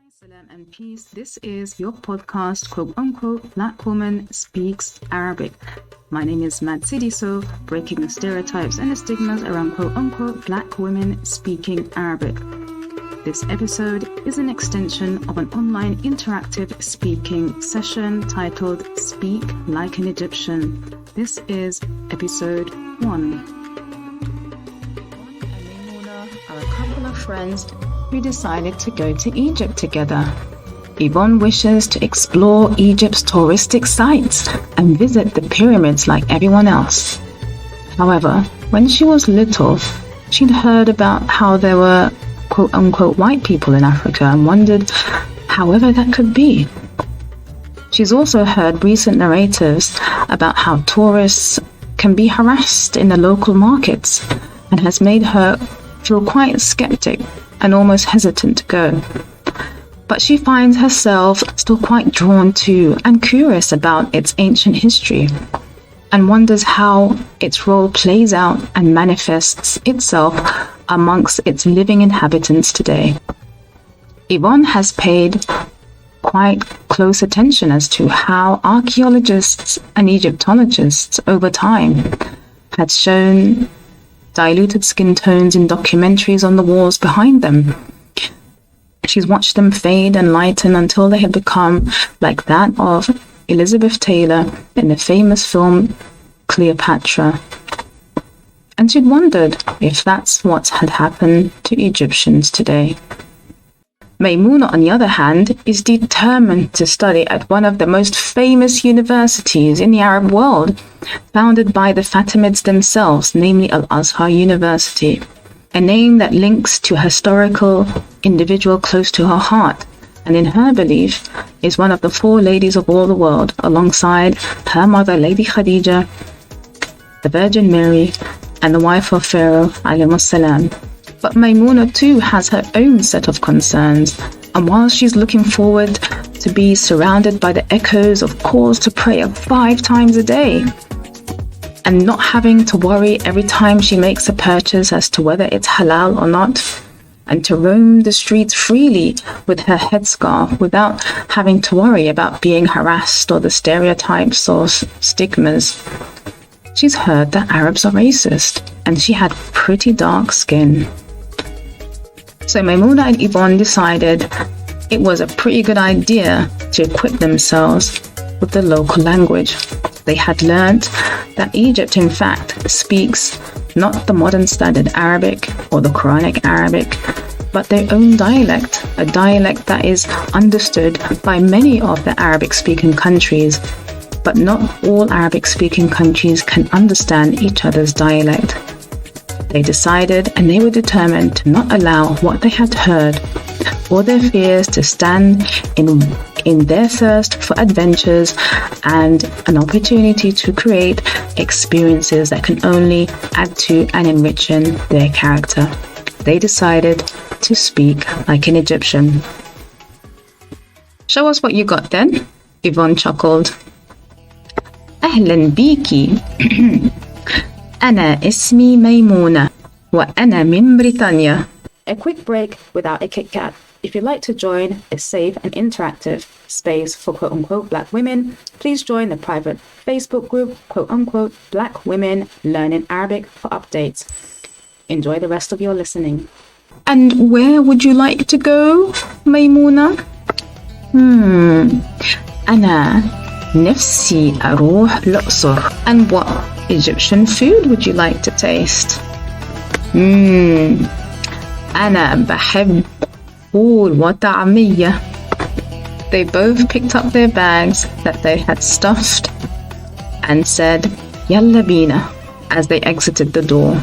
Salam and peace. This is your podcast, quote unquote, Black Woman Speaks Arabic. My name is Mad Sidiso, breaking the stereotypes and the stigmas around quote unquote Black women speaking Arabic. This episode is an extension of an online interactive speaking session titled Speak Like an Egyptian. This is episode 1. Evonne and Maymoona are a couple of friends who decided to go to Egypt together. Evonne wishes to explore Egypt's touristic sites and visit the pyramids like everyone else. However, when she was little, she'd heard about how there were quote-unquote white people in Africa and wondered however that could be. She's also heard recent narratives about how tourists can be harassed in the local markets and has made her feel quite skeptic and almost hesitant to go. But she finds herself still quite drawn to and curious about its ancient history and wonders how its role plays out and manifests itself amongst its living inhabitants today. Evonne has paid quite close attention as to how archaeologists and Egyptologists over time had shown diluted skin tones in documentaries on the walls behind them. She's watched them fade and lighten until they had become like that of Elizabeth Taylor in the famous film Cleopatra. And she'd wondered if that's what had happened to Egyptians today. Maymoona, on the other hand, is determined to study at one of the most famous universities in the Arab world, founded by the Fatimids themselves, namely Al-Azhar University, a name that links to a historical individual close to her heart, and in her belief is one of the four ladies of all the world, alongside her mother, Lady Khadija, the Virgin Mary, and the wife of Pharaoh, alayhi salam. But Maymoona too has her own set of concerns, and while she's looking forward to be surrounded by the echoes of calls to prayer 5 times a day, and not having to worry every time she makes a purchase as to whether it's halal or not, and to roam the streets freely with her headscarf without having to worry about being harassed or the stereotypes or stigmas. She's heard that Arabs are racist, and she had pretty dark skin. So Maymoona and Evonne decided it was a pretty good idea to equip themselves with the local language. They had learnt that Egypt, in fact, speaks not the modern standard Arabic or the Quranic Arabic, but their own dialect, a dialect that is understood by many of the Arabic-speaking countries, but not all Arabic-speaking countries can understand each other's dialect. They decided and they were determined to not allow what they had heard or their fears to stand in their thirst for adventures and an opportunity to create experiences that can only add to and enrich their character. They decided to speak like an Egyptian. Show us what you got then, Evonne chuckled. أهلا بيكي. أنا اسمي ميمونة وأنا من بريطانيا. A quick break without a Kit Kat. If you'd like to join a safe and interactive space for quote-unquote Black women, please join the private Facebook group quote-unquote Black Women Learning Arabic for updates. Enjoy the rest of your listening. And where would you like to go, Maymoona? أنا نفسي أروح الأقصر. And what Egyptian food would you like to taste? أنا بحب فول وطعمية. They both picked up their bags that they had stuffed and said, يلا بينا, as they exited the door.